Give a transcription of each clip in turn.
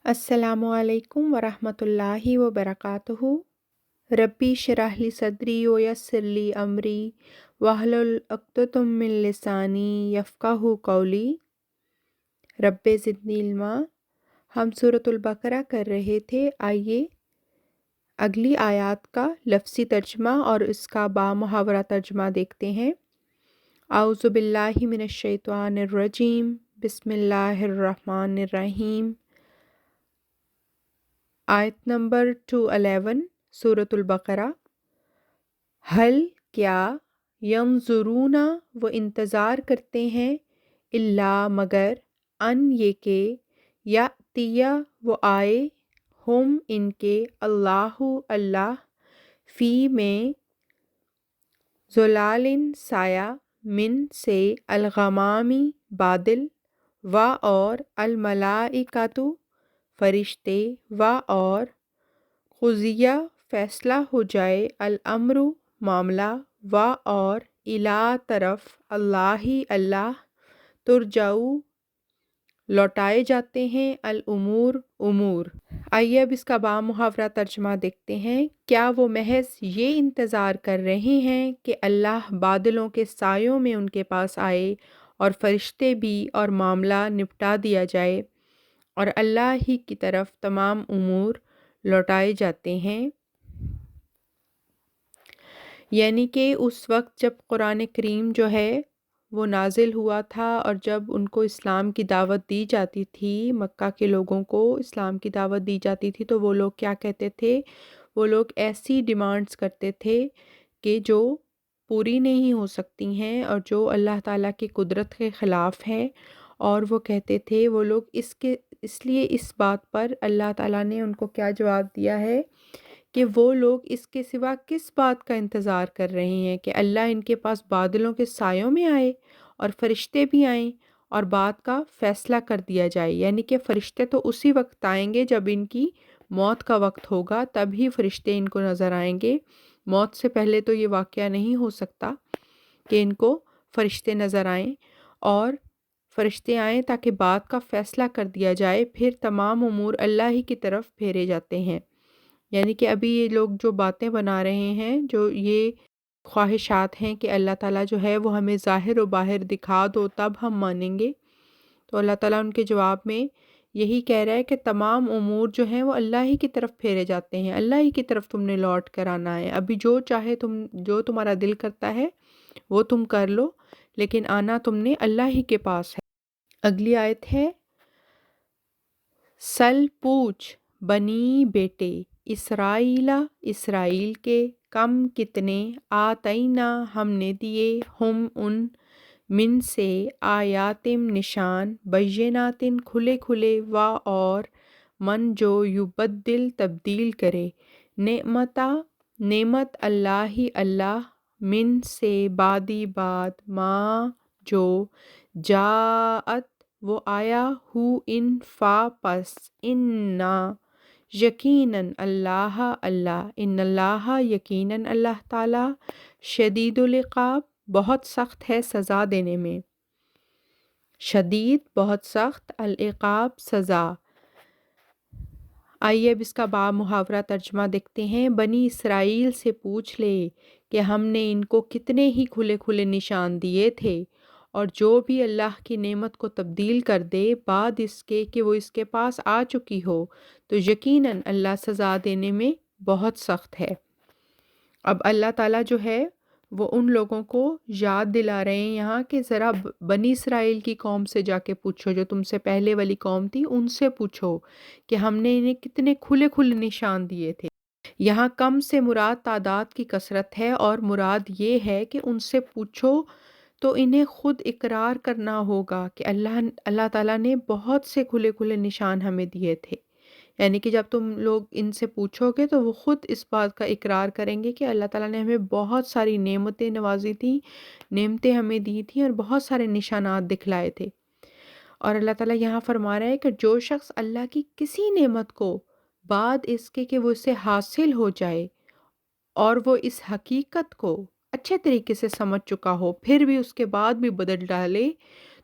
अस्सलामु अलैकुम वरहमतुल्लाहि वबरकातुहू। रब्बी शरह ली सदरी व यस्सिर ली अमरी वहलुल उक़्दतम मिन लिसानी यफ़क़हू क़ौली। रब्बे ज़िदनी इल्मा। हम सूरतुल बकरा कर रहे थे। आइए अगली आयत का लफ्ज़ी तर्जमा और इसका बामुहावरा तर्जमा देखते हैं। आऊज़ु बिल्लाहि मिनश शैतानिर रजीम, बिस्मिल्लाहिर रहमानिर रहीम। आयत नंबर 211 सूरतुल बकरा। हल क्या यंजुरूना वो इंतज़ार करते हैं, इल्ला मगर, अन ये के, या तिया वो आए, हम इनके, अल्लाहु अल्लाह, फ़ी में, ज़ुलालिन साया, मिन से, अलगमामी बादल, व और, अलमलाइकातु फरिश्ते, व और, खुज़िया फ़ैसला हो जाए, अल अम्रु मामला, व और, इला तरफ, अल्लाही अल्लाह, तुरजाऊ लौटाए जाते हैं, अल उमूर उमूर। आइए अब इसका बामुहावरा तर्जमा देखते हैं। क्या वो महज ये इंतज़ार कर रहे हैं कि अल्लाह बादलों के सायों में उनके पास आए और फरिश्ते भी और मामला निपटा दिया जाए और अल्लाह ही की तरफ तमाम उमूर लौटाए जाते हैं। यानी कि उस वक्त जब कुरान करीम जो है वो नाजिल हुआ था और जब उनको इस्लाम की दावत दी जाती थी, मक्का के लोगों को इस्लाम की दावत दी जाती थी, तो वो लोग क्या कहते थे? वो लोग ऐसी डिमांड्स करते थे कि जो पूरी नहीं हो सकती हैं और जो अल्लाह ताला की कुदरत के ख़िलाफ़ है। और वो कहते थे वो लोग इसलिए इस बात पर अल्लाह ताला ने उनको क्या जवाब दिया है कि वो लोग इसके सिवा किस बात का इंतज़ार कर रहे हैं कि अल्लाह इनके पास बादलों के सायों में आए और फरिश्ते भी आएँ और बात का फ़ैसला कर दिया जाए। यानी कि फ़रिश्ते तो उसी वक्त आएंगे जब इनकी मौत का वक्त होगा, तभी फ़रिश्ते इनको नज़र आएंगे। मौत से पहले तो ये वाक़या नहीं हो सकता कि इनको फ़रिश्ते नज़र आएँ और फ़रिश्ते आएँ ताकि बात का फ़ैसला कर दिया जाए। फिर तमाम उमूर अल्लाह ही की तरफ फेरे जाते हैं। यानी कि अभी ये लोग जो बातें बना रहे हैं, जो ये ख्वाहिशात हैं कि अल्लाह ताला जो है वो हमें ज़ाहिर व बाहिर दिखा दो तब हम मानेंगे। तो अल्लाह ताला उनके जवाब में यही कह रहा है कि तमाम उमूर जो हैं वो अल्लाह ही की तरफ फेरे जाते हैं। अल्लाह ही की तरफ तुमने लौट कर आना है। अभी जो चाहे जो तुम्हारा दिल करता है वो तुम कर लो, लेकिन आना तुमने अल्लाह ही के पास है। अगली आयत है, सल पूछ बनी बेटे इसराइला इसराइल के, कम कितने, आतईना हमने दिए, हम उन, मिन से, आयातिम निशान, बय्यनातिन खुले खुले, व और, मन जो युबद्दिल तब्दील करे, नेमता नेमत अल्लाह ही अल्लाह, मिन से बादी बाद, माँ जो, जाअत वो आया, हु इन फा पस, इन्ना यकीनन अल्लाह अल्लाह, इन्नल्लाह यकीनन अल्लाह ताला, शदीदुल इक़ाब बहुत सख्त है सज़ा देने में। शदीद बहुत सख्त, अल इक़ाब सज़ा। आइए अब इसका बामुहावरा तर्जमा देखते हैं। बनी इसराइल से पूछ ले कि हमने इनको कितने ही खुले खुले निशान दिए थे, और जो भी अल्लाह की नेमत को तब्दील कर दे बाद इसके कि वो इसके पास आ चुकी हो, तो यकीनन अल्लाह सज़ा देने में बहुत सख्त है। अब अल्लाह ताला जो है वो उन लोगों को याद दिला रहे हैं यहाँ कि ज़रा बनी इसराइल की कौम से जाके पूछो, जो तुमसे पहले वाली कौम थी उनसे पूछो कि हमने इन्हें कितने खुले खुले निशान दिए थे। यहाँ कम से मुराद तादाद की कसरत है और मुराद ये है कि उनसे पूछो तो इन्हें खुद इकरार करना होगा कि अल्लाह अल्लाह ताला ने बहुत से खुले खुले निशान हमें दिए थे। यानी कि जब तुम लोग इनसे पूछोगे तो वो ख़ुद इस बात का इकरार करेंगे कि अल्लाह ताला ने हमें बहुत सारी नेमतें नवाजी थी, नेमतें हमें दी थी और बहुत सारे निशानात दिखलाए थे। और अल्लाह ताला यहाँ फरमा रहा है कि जो शख्स अल्लाह की किसी नेमत को बाद इसके कि वो इसे हासिल हो जाए और वो इस हकीकत को अच्छे तरीके से समझ चुका हो, फिर भी उसके बाद भी बदल डाले,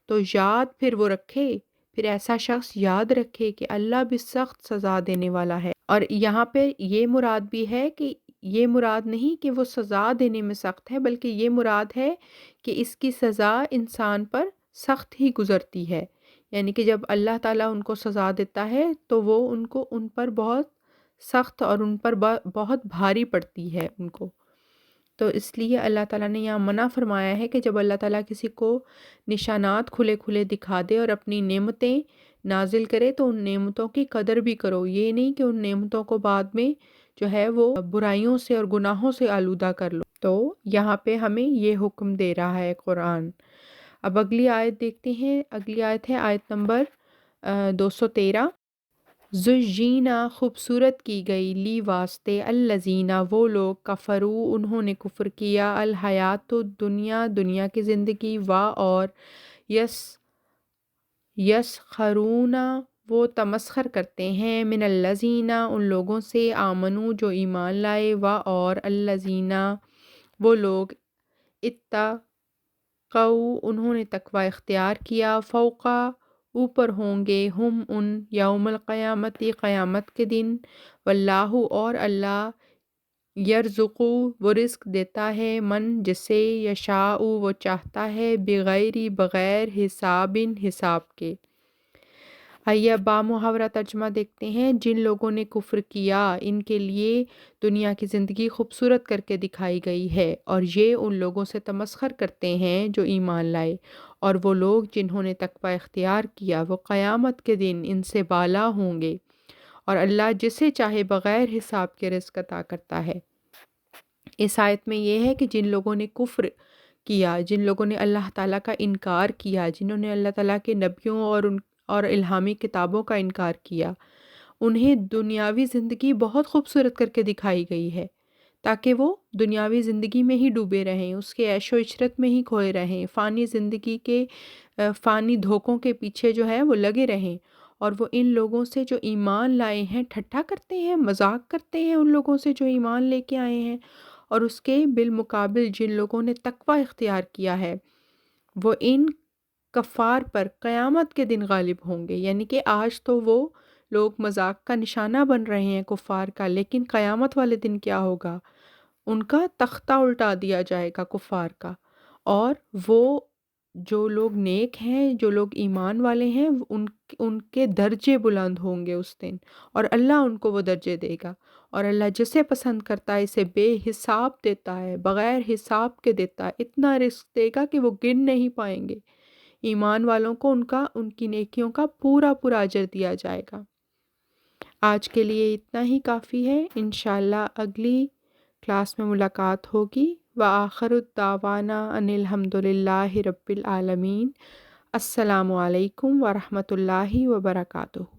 तो याद फिर वो रखे, پھر ایسا شخص یاد رکھے کہ اللہ بھی سخت سزا دینے والا ہے۔ اور یہاں پہ یہ مراد بھی ہے کہ یہ مراد نہیں کہ وہ سزا دینے میں سخت ہے، بلکہ یہ مراد ہے کہ اس کی سزا انسان پر سخت ہی گزرتی ہے، یعنی کہ جب اللہ تعالیٰ ان کو سزا دیتا ہے تو وہ ان پر بہت سخت اور ان پر بہت بھاری پڑتی ہے ان کو۔ تو اس لیے اللہ تعالیٰ نے یہاں منع فرمایا ہے کہ جب اللہ تعالیٰ کسی کو نشانات کھلے کھلے دکھا دے اور اپنی نعمتیں نازل کرے تو ان نعمتوں کی قدر بھی کرو، یہ نہیں کہ ان نعمتوں کو بعد میں جو ہے وہ برائیوں سے اور گناہوں سے آلودہ کر لو۔ تو یہاں پہ ہمیں یہ حکم دے رہا ہے قرآن۔ اب اگلی آیت دیکھتے ہیں، اگلی آیت ہے آیت نمبر 213۔ زجینہ خوبصورت کی گئی، لی واسطے، الذین وہ لوگ، کفرو انہوں نے کفر کیا، الحیات دنیا دنیا کی زندگی، اور یسخرون وہ تمسخر کرتے ہیں، من الذین ان لوگوں سے، آمنو جو ایمان لائے، اور الذین وہ لوگ، اتقوا انہوں نے تقوی اختیار کیا، فوقا اوپر ہوں گے، ہم ان، یوم القیامتی قیامت کے دن، واللہ اور اللہ، یرزقو وہ رزق دیتا ہے، من جسے، یشاء وہ چاہتا ہے، بغیر حساب حساب کے۔ آئیے اب بامحاورہ ترجمہ دیکھتے ہیں۔ جن لوگوں نے کفر کیا ان کے لیے دنیا کی زندگی خوبصورت کر کے دکھائی گئی ہے، اور یہ ان لوگوں سے تمسخر کرتے ہیں جو ایمان لائے، اور وہ لوگ جنہوں نے تقوی اختیار کیا وہ قیامت کے دن ان سے بالا ہوں گے، اور اللہ جسے چاہے بغیر حساب کے رزق عطا کرتا ہے۔ اس آیت میں یہ ہے کہ جن لوگوں نے کفر کیا، جن لوگوں نے اللہ تعالیٰ کا انکار کیا، جنہوں نے اللہ تعالیٰ کے نبیوں اور الہامی کتابوں کا انکار کیا، انہیں دنیاوی زندگی بہت خوبصورت کر کے دکھائی گئی ہے تاکہ وہ دنیاوی زندگی میں ہی ڈوبے رہیں، اس کے عیش و عشرت میں ہی کھوئے رہیں، فانی زندگی کے فانی دھوکوں کے پیچھے جو ہے وہ لگے رہیں، اور وہ ان لوگوں سے جو ایمان لائے ہیں ٹھٹھا کرتے ہیں، مذاق کرتے ہیں ان لوگوں سے جو ایمان لے کے آئے ہیں، اور اس کے بالمقابل جن لوگوں نے تقوی اختیار کیا ہے وہ ان کفار پر قیامت کے دن غالب ہوں گے۔ یعنی کہ آج تو وہ لوگ مذاق کا نشانہ بن رہے ہیں کفار کا، لیکن قیامت والے دن کیا ہوگا؟ ان کا تختہ الٹا دیا جائے گا کفار کا، اور وہ جو لوگ نیک ہیں، جو لوگ ایمان والے ہیں، ان کے درجے بلند ہوں گے اس دن، اور اللہ ان کو وہ درجے دے گا، اور اللہ جسے پسند کرتا ہے اسے بے حساب دیتا ہے، بغیر حساب کے دیتا ہے، اتنا رزق دے گا کہ وہ گن نہیں پائیں گے۔ ایمان والوں کو ان کی نیکیوں کا پورا پورا اجر دیا جائے گا۔ آج کے لیے اتنا ہی کافی ہے، انشاءاللہ اگلی کلاس میں ملاقات ہوگی۔ وآخر الدعوانا ان الحمد للہ رب العالمین۔ السلام علیکم ورحمۃ اللہ وبرکاتہ۔